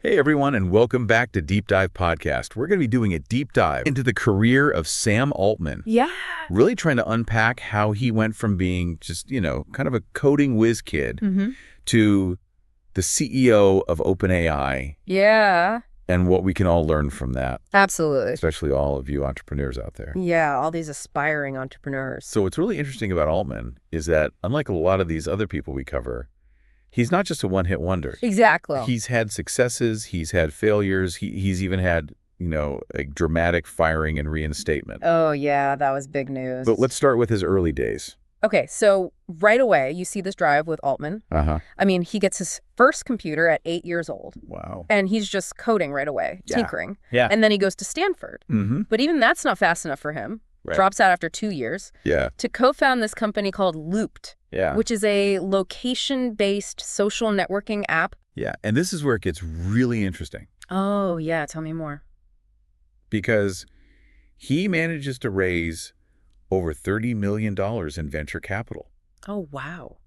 Hey everyone, and welcome back to Deep Dive Podcast. We're going to be doing a deep dive into the career of Sam Altman. Yeah. Really trying to unpack how he went from being just, kind of a coding whiz kid to the CEO of OpenAI. Yeah. And what we can all learn from that. Absolutely. Especially all of you entrepreneurs out there. Yeah, all these aspiring entrepreneurs. So what's really interesting about Altman is that, unlike a lot of these other people we cover, he's not just a one-hit wonder. Exactly. He's had successes. He's had failures. He's even had, a dramatic firing and reinstatement. Oh, yeah, that was big news. But let's start with his early days. Okay, so right away, you see this drive with Altman. I mean, he gets his first computer at 8 years old. Wow. And he's just coding right away, tinkering. Yeah. And then he goes to Stanford. But even that's not fast enough for him. Right. Drops out after 2 years. Yeah. To co-found this company called Loopt. Yeah. Which is a location-based social networking app. Yeah. And this is where it gets really interesting. Oh, yeah. Tell me more. Because he manages to raise over $30 million in venture capital. Oh, wow.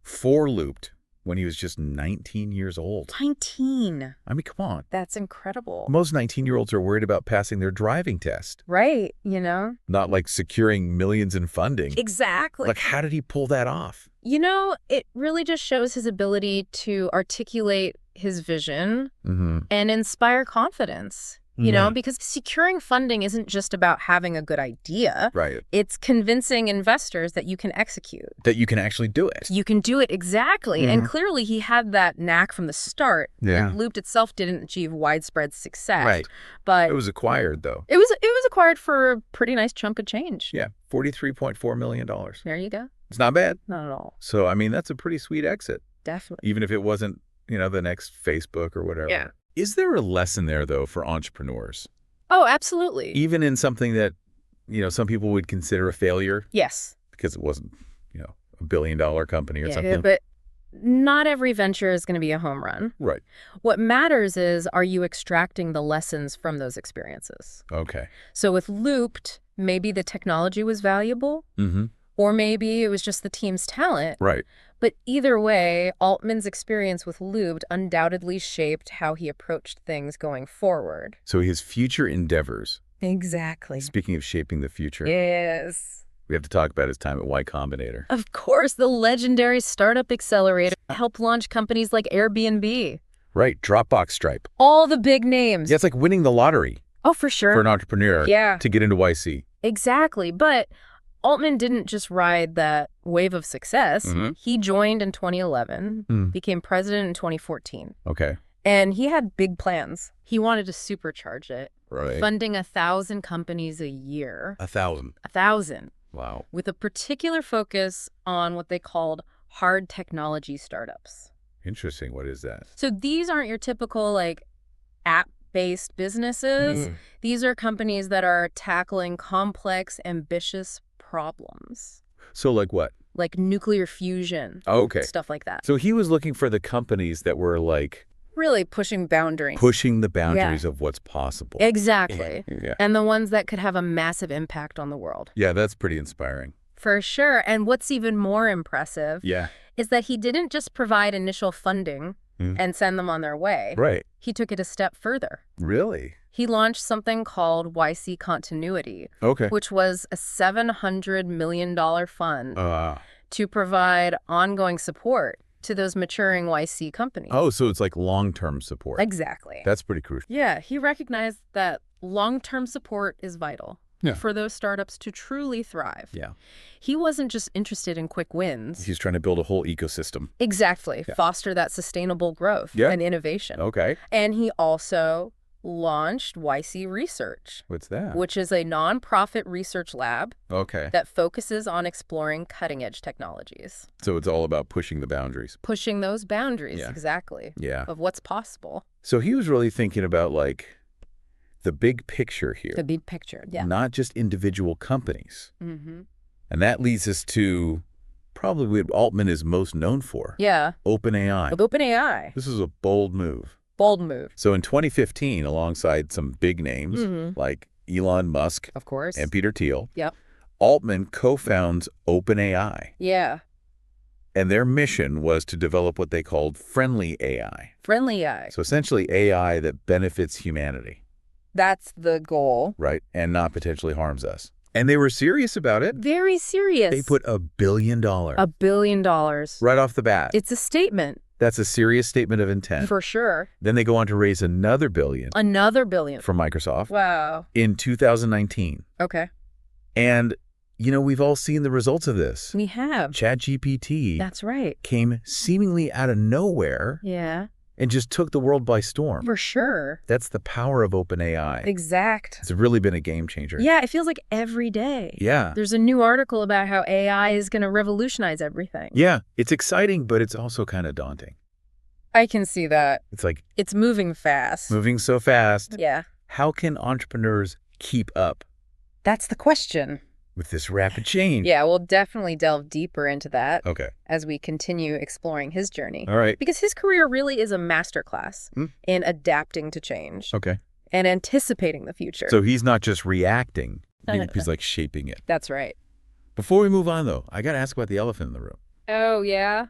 For Loopt when he was just 19 years old. 19. I mean, come on. That's incredible. Most 19-year-olds are worried about passing their driving test. Right, Not like securing millions in funding. Exactly. Like, how did he pull that off? It really just shows his ability to articulate his vision and inspire confidence. Because securing funding isn't just about having a good idea. Right. It's convincing investors that you can execute. That you can actually do it. You can do it, exactly. And clearly he had that knack from the start. Yeah. Loopt itself didn't achieve widespread success. Right. But it was acquired, though. It was acquired for a pretty nice chunk of change. Yeah, $43.4 million. There you go. It's not bad. Not at all. So, I mean, that's a pretty sweet exit. Definitely. Even if it wasn't, the next Facebook or whatever. Yeah. Is there a lesson there, though, for entrepreneurs? Oh, absolutely. Even in something that, some people would consider a failure? Yes. Because it wasn't, a billion-dollar company or something? But not every venture is going to be a home run. Right. What matters is, are you extracting the lessons from those experiences? Okay. So with Loopt, maybe the technology was valuable, or maybe it was just the team's talent. Right. But either way, Altman's experience with Loopt undoubtedly shaped how he approached things going forward. So his future endeavors. Exactly. Speaking of shaping the future. Yes. We have to talk about his time at Y Combinator. Of course, the legendary startup accelerator helped launch companies like Airbnb. Right. Dropbox, Stripe. All the big names. Yeah, it's like winning the lottery. Oh, for sure. For an entrepreneur. Yeah. To get into YC. Exactly. But Altman didn't just ride that wave of success. He joined in 2011, became president in 2014. Okay. And he had big plans. He wanted to supercharge it, right, funding 1,000 companies a year. 1,000? 1,000. Wow. With a particular focus on what they called hard technology startups. Interesting. What is that? So these aren't your typical, app-based businesses. These are companies that are tackling complex, ambitious problems. So like what? Like nuclear fusion. Oh, okay. Stuff like that. So he was looking for the companies that were really pushing boundaries. Pushing the boundaries of what's possible. Exactly. Yeah. And the ones that could have a massive impact on the world. Yeah, that's pretty inspiring. For sure. And what's even more impressive is that he didn't just provide initial funding and send them on their way. Right. He took it a step further. Really? He launched something called YC Continuity, which was a $700 million fund to provide ongoing support to those maturing YC companies. Oh, so it's like long-term support. Exactly. That's pretty crucial. Yeah, he recognized that long-term support is vital for those startups to truly thrive. Yeah. He wasn't just interested in quick wins. He's trying to build a whole ecosystem. Exactly. Yeah. Foster that sustainable growth and innovation. Okay. And he also launched YC Research. What's that? Which is a nonprofit research lab that focuses on exploring cutting-edge technologies. So it's all about pushing the boundaries. Pushing those boundaries, exactly, of what's possible. So he was really thinking about, the big picture here. The big picture, Not just individual companies. And that leads us to probably what Altman is most known for. Yeah. OpenAI. OpenAI. This is a bold move. Bold move. So in 2015, alongside some big names like Elon Musk, of course, and Peter Thiel, Altman Altman co-founds OpenAI. Yeah. And their mission was to develop what they called friendly AI. Friendly AI. So essentially AI that benefits humanity. That's the goal. Right, and not potentially harms us. And they were serious about it. Very serious. They put $1 billion. $1 billion. Right off the bat. It's a statement. That's a serious statement of intent. For sure. Then they go on to raise another $1 billion. Another $1 billion. From Microsoft. Wow. In 2019. Okay. And, we've all seen the results of this. We have. ChatGPT. That's right. Came seemingly out of nowhere. Yeah. And just took the world by storm. For sure. That's the power of OpenAI. Exact. It's really been a game changer. Yeah, it feels like every day. Yeah. There's a new article about how AI is going to revolutionize everything. Yeah, it's exciting, but it's also kind of daunting. I can see that. It's like... It's moving fast. Moving so fast. Yeah. How can entrepreneurs keep up? That's the question. With this rapid change. Yeah, we'll definitely delve deeper into that. Okay. As we continue exploring his journey. All right. Because his career really is a masterclass in adapting to change. Okay. And anticipating the future. So he's not just reacting, he's like shaping it. That's right. Before we move on, though, I got to ask about the elephant in the room. Oh, yeah?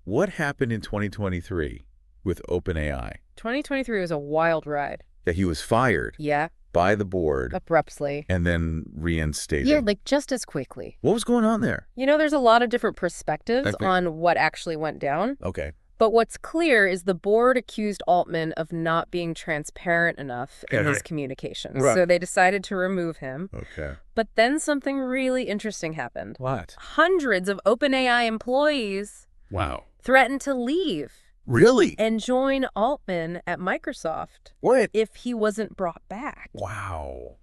What happened in 2023 with OpenAI? 2023 was a wild ride. That he was fired. Yeah. By the board. Abruptly. And then reinstated. Yeah, like just as quickly. What was going on there? There's a lot of different perspectives on what actually went down. Okay. But what's clear is the board accused Altman of not being transparent enough in his communications. Right. So they decided to remove him. Okay. But then something really interesting happened. What? Hundreds of OpenAI employees threatened to leave. Really? And join Altman at Microsoft. What? If he wasn't brought back. Wow.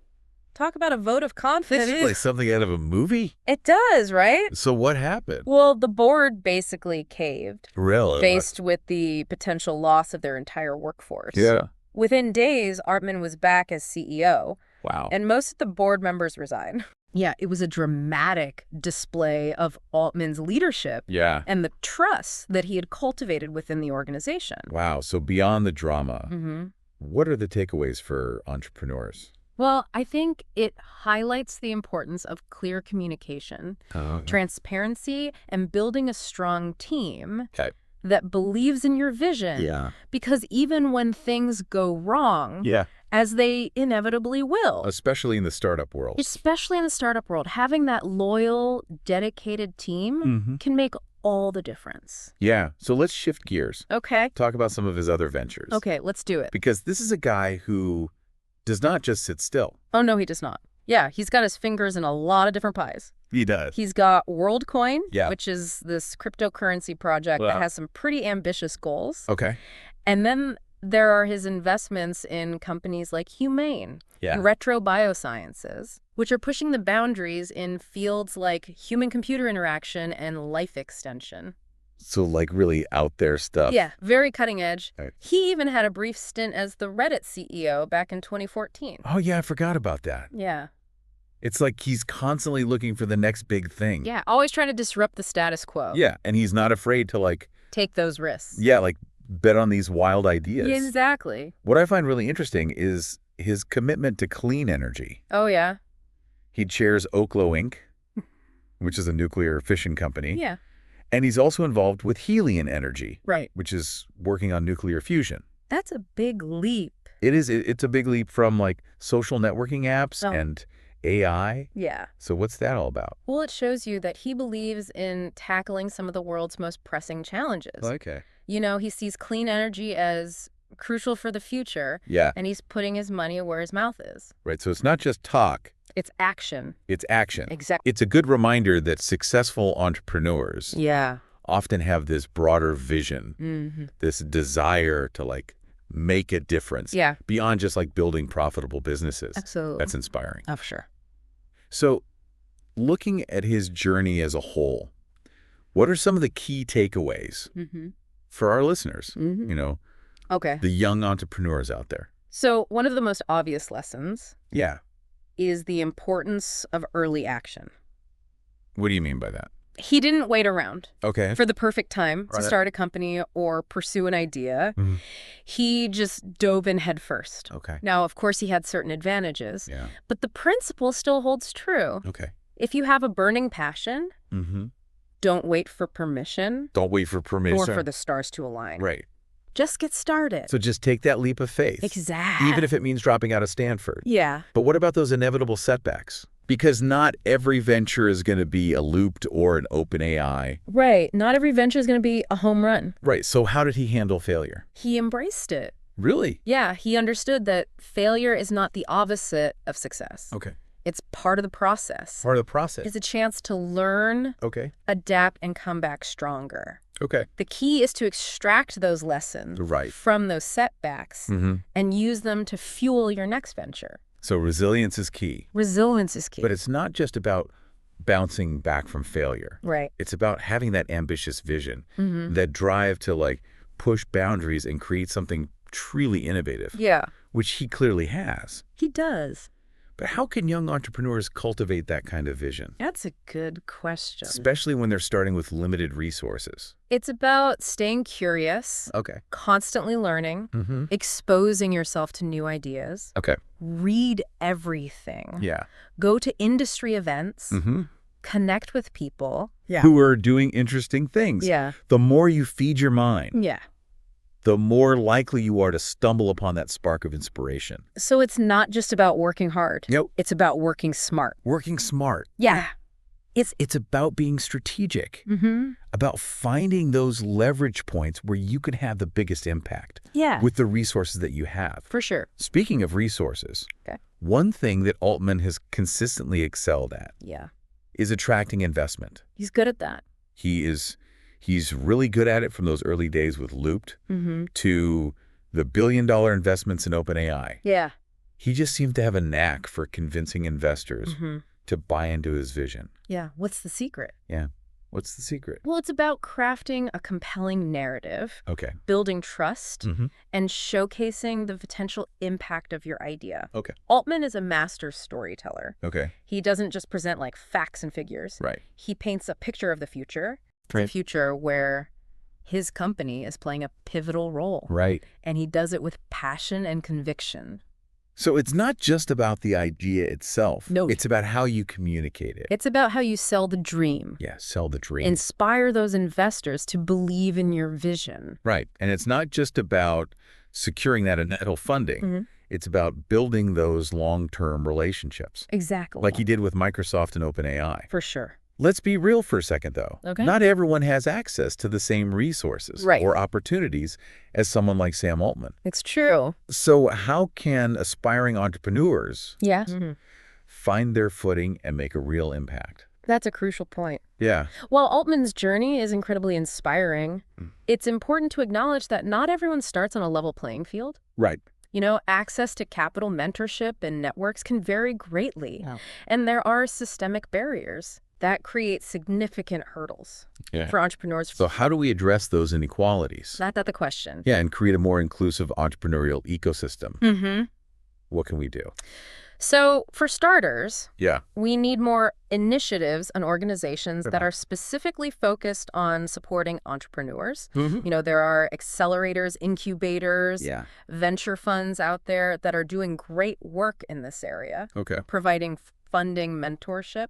Talk about a vote of confidence. This is like something out of a movie? It does, right? So what happened? Well, the board basically caved. Really? Faced with the potential loss of their entire workforce. Yeah. Within days, Altman was back as CEO. Wow. And most of the board members resigned. Yeah, it was a dramatic display of Altman's leadership. Yeah. And the trust that he had cultivated within the organization. Wow. So beyond the drama, what are the takeaways for entrepreneurs? Well, I think it highlights the importance of clear communication, transparency, and building a strong team that believes in your vision. Yeah. Because even when things go wrong, as they inevitably will. Especially in the startup world. Especially in the startup world. Having that loyal, dedicated team can make all the difference. Yeah. So let's shift gears. Okay. Talk about some of his other ventures. Okay, let's do it. Because this is a guy who does not just sit still. Oh, no, he does not. Yeah, he's got his fingers in a lot of different pies. He does. He's got WorldCoin, which is this cryptocurrency project that has some pretty ambitious goals. Okay. And then there are his investments in companies like Humane and Retro Biosciences, which are pushing the boundaries in fields like human-computer interaction and life extension. So like really out there stuff. Yeah, very cutting edge. Right. He even had a brief stint as the Reddit CEO back in 2014. Oh, yeah, I forgot about that. Yeah. It's like he's constantly looking for the next big thing. Yeah, always trying to disrupt the status quo. Yeah, and he's not afraid to take those risks. Yeah, bet on these wild ideas. Yeah, exactly. What I find really interesting is his commitment to clean energy. Oh, yeah. He chairs Oklo Inc., which is a nuclear fission company. Yeah. And he's also involved with Helion Energy. Right. Which is working on nuclear fusion. That's a big leap. It is. It's a big leap from social networking apps and AI. Yeah. So what's that all about? Well, it shows you that he believes in tackling some of the world's most pressing challenges. Okay. He sees clean energy as crucial for the future. Yeah. And he's putting his money where his mouth is. Right. So it's not just talk. It's action. It's action. Exactly. It's a good reminder that successful entrepreneurs often have this broader vision, this desire to make a difference beyond just building profitable businesses. Absolutely. That's inspiring. Oh, for sure. So looking at his journey as a whole, what are some of the key takeaways for our listeners, the young entrepreneurs out there? So one of the most obvious lessons is the importance of early action. What do you mean by that? He didn't wait around for the perfect time to Right. start a company or pursue an idea. He just dove in head first. Okay. Now, of course, he had certain advantages, Yeah. but the principle still holds true. Okay. If you have a burning passion, Don't wait for permission. Don't wait for permission. Or for the stars to align. Right. Just get started. So just take that leap of faith. Exactly. Even if it means dropping out of Stanford. Yeah. But what about those inevitable setbacks? Because not every venture is going to be a Loopt or an OpenAI. Right. Not every venture is going to be a home run. Right. So how did he handle failure? He embraced it. Really? Yeah. He understood that failure is not the opposite of success. Okay. It's part of the process. Part of the process. It's a chance to learn, adapt, and come back stronger. Okay. The key is to extract those lessons from those setbacks and use them to fuel your next venture. So resilience is key. Resilience is key. But it's not just about bouncing back from failure. Right. It's about having that ambitious vision, that drive to like push boundaries and create something truly innovative. Yeah. Which he clearly has. He does. But how can young entrepreneurs cultivate that kind of vision? That's a good question. Especially when they're starting with limited resources. It's about staying curious, constantly learning, exposing yourself to new ideas, read everything, go to industry events, connect with people who are doing interesting things. The more you feed your mind, the more likely you are to stumble upon that spark of inspiration. So it's not just about working hard. Nope. It's about working smart. Working smart. Yeah. It's about being strategic, about finding those leverage points where you can have the biggest impact with the resources that you have. For sure. Speaking of resources, one thing that Altman has consistently excelled at is attracting investment. He's good at that. He's really good at it from those early days with Loopt to the billion-dollar investments in OpenAI. Yeah. He just seemed to have a knack for convincing investors to buy into his vision. Yeah. What's the secret? Yeah. What's the secret? Well, it's about crafting a compelling narrative, building trust, and showcasing the potential impact of your idea. Altman is a master storyteller. He doesn't just present like facts and figures. He paints a picture of the future. A future where his company is playing a pivotal role. And he does it with passion and conviction. So it's not just about the idea itself. No. It's about how you communicate it. It's about how you sell the dream. Yeah, sell the dream. Inspire those investors to believe in your vision. Right. And it's not just about securing that initial funding. It's about building those long-term relationships. Exactly. Like he did with Microsoft and OpenAI. For sure. Let's be real for a second, though. Not everyone has access to the same resources or opportunities as someone like Sam Altman. It's true. So how can aspiring entrepreneurs find their footing and make a real impact? That's a crucial point. Yeah. While Altman's journey is incredibly inspiring, it's important to acknowledge that not everyone starts on a level playing field. Right. You know, access to capital, mentorship, and networks can vary greatly. And there are systemic barriers that create significant hurdles for entrepreneurs. So how do we address those inequalities? That's the question. Yeah, and create a more inclusive entrepreneurial ecosystem. What can we do? So for starters, we need more initiatives and organizations that are specifically focused on supporting entrepreneurs. You know, there are accelerators, incubators, venture funds out there that are doing great work in this area, providing funding, mentorship,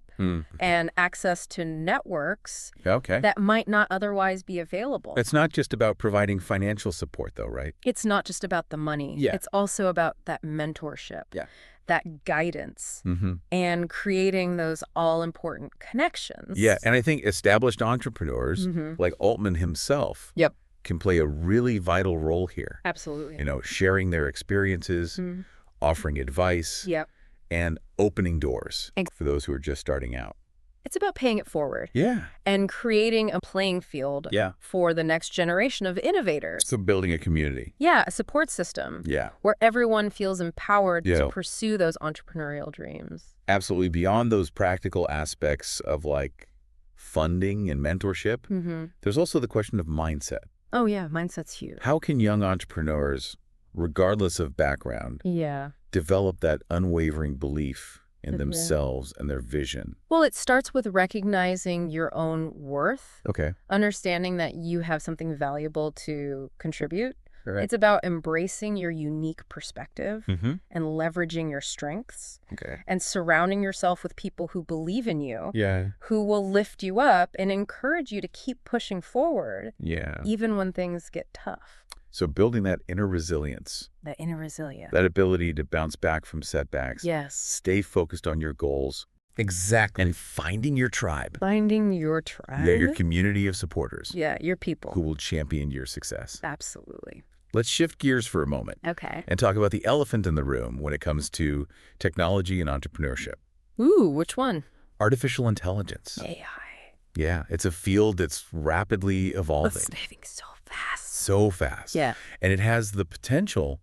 and access to networks that might not otherwise be available. It's not just about providing financial support, though, right? It's not just about the money. It's also about that mentorship, that guidance, and creating those all-important connections. Yeah, and I think established entrepreneurs, like Altman himself, can play a really vital role here. Absolutely. You know, sharing their experiences, offering advice, and opening doors for those who are just starting out. It's about paying it forward. Yeah. And creating a playing field for the next generation of innovators. So building a community. Yeah, a support system. Where everyone feels empowered to pursue those entrepreneurial dreams. Absolutely. Beyond those practical aspects of like funding and mentorship, there's also the question of mindset. Oh yeah, mindset's huge. How can young entrepreneurs, regardless of background, develop that unwavering belief in themselves and their vision? Well, it starts with recognizing your own worth. Understanding that you have something valuable to contribute. Right. It's about embracing your unique perspective and leveraging your strengths and surrounding yourself with people who believe in you, who will lift you up and encourage you to keep pushing forward, even when things get tough. So building that inner resilience. That inner resilience. That ability to bounce back from setbacks. Yes. Stay focused on your goals. Exactly. And finding your tribe. Finding your tribe. Yeah, your community of supporters. Yeah, your people. Who will champion your success. Absolutely. Let's shift gears for a moment. Okay. And talk about the elephant in the room when it comes to technology and entrepreneurship. Ooh, which one? Artificial intelligence. AI. Yeah, it's a field that's rapidly evolving. It's moving so fast. So fast. Yeah. And it has the potential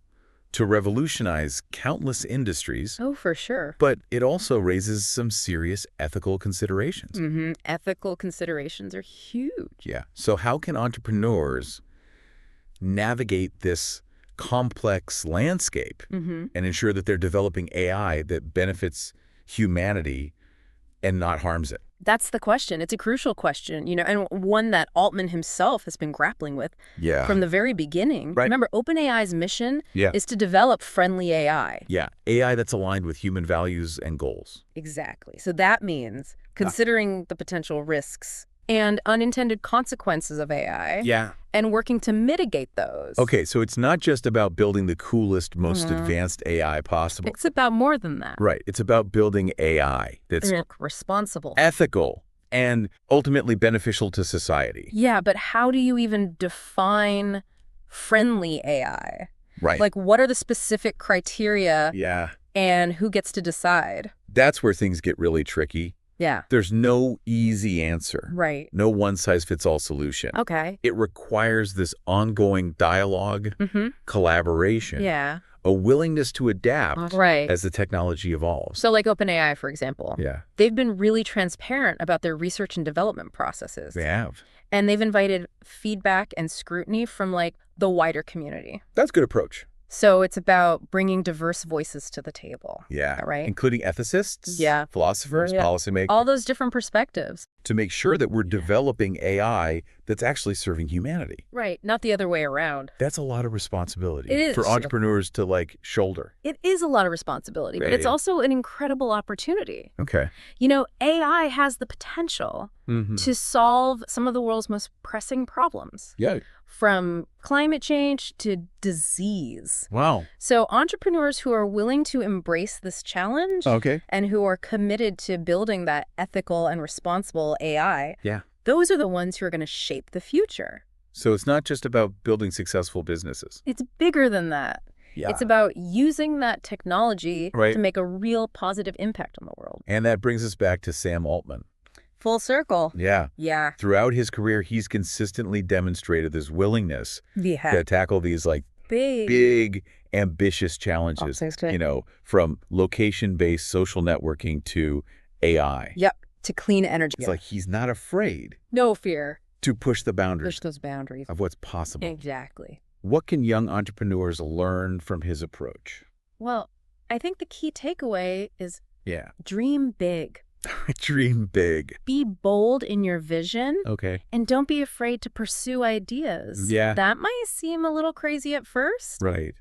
to revolutionize countless industries. Oh, for sure. But it also raises some serious ethical considerations. Ethical considerations are huge. Yeah. So how can entrepreneurs navigate this complex landscape and ensure that they're developing AI that benefits humanity and not harms it? That's the question. It's a crucial question, and one that Altman himself has been grappling with from the very beginning. Right. Remember, OpenAI's mission is to develop friendly AI. Yeah, AI that's aligned with human values and goals. Exactly. So that means considering the potential risks and unintended consequences of AI and working to mitigate those. Okay, so it's not just about building the coolest, most advanced AI possible. It's about more than that. Right. It's about building AI that's responsible, ethical, and ultimately beneficial to society. Yeah, but how do you even define friendly AI? Right. Like, what are the specific criteria? Yeah. And who gets to decide? That's where things get really tricky. Yeah. There's no easy answer. Right. No one-size-fits-all solution. Okay. It requires this ongoing dialogue, collaboration, a willingness to adapt as the technology evolves. So like OpenAI, for example. Yeah. They've been really transparent about their research and development processes. They have. And they've invited feedback and scrutiny from the wider community. That's a good approach. So it's about bringing diverse voices to the table. Yeah. Right? Including ethicists, philosophers, policymakers. All those different perspectives. To make sure that we're developing AI that's actually serving humanity. Right. Not the other way around. That's a lot of responsibility It is. for entrepreneurs to shoulder. It is a lot of responsibility, but it's also an incredible opportunity. Okay. AI has the potential to solve some of the world's most pressing problems. Yeah. From climate change to disease. Wow. So entrepreneurs who are willing to embrace this challenge and who are committed to building that ethical and responsible AI, those are the ones who are going to shape the future. So it's not just about building successful businesses. It's bigger than that. Yeah. It's about using that technology to make a real positive impact on the world. And that brings us back to Sam Altman. Full circle. Yeah. Yeah. Throughout his career, he's consistently demonstrated this willingness to tackle these big, ambitious challenges, from location-based social networking to AI. Yep. To clean energy. It's like he's not afraid. No fear. To push the boundaries. Push those boundaries. Of what's possible. Exactly. What can young entrepreneurs learn from his approach? Well, I think the key takeaway is dream big. Dream big. Be bold in your vision. Okay. And don't be afraid to pursue ideas. Yeah. That might seem a little crazy at first. Right.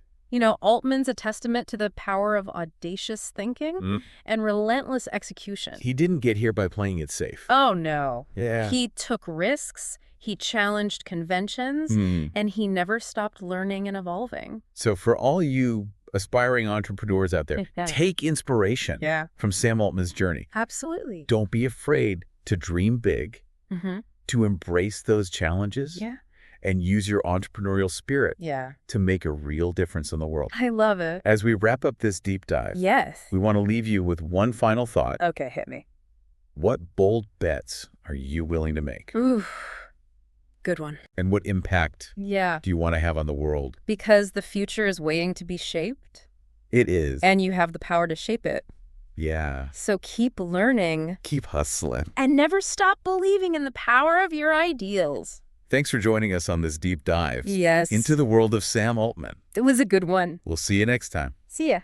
Altman's a testament to the power of audacious thinking and relentless execution. He didn't get here by playing it safe. Oh, no. Yeah. He took risks, he challenged conventions, and he never stopped learning and evolving. So for all you aspiring entrepreneurs out there, take inspiration from Sam Altman's journey. Absolutely. Don't be afraid to dream big, to embrace those challenges, and use your entrepreneurial spirit to make a real difference in the world. I love it. As we wrap up this deep dive, we want to leave you with one final thought. Okay, hit me. What bold bets are you willing to make? Ooh. Good one. And what impact do you want to have on the world? Because the future is waiting to be shaped. It is. And you have the power to shape it. Yeah. So keep learning. Keep hustling. And never stop believing in the power of your ideals. Thanks for joining us on this deep dive into the world of Sam Altman. It was a good one. We'll see you next time. See ya.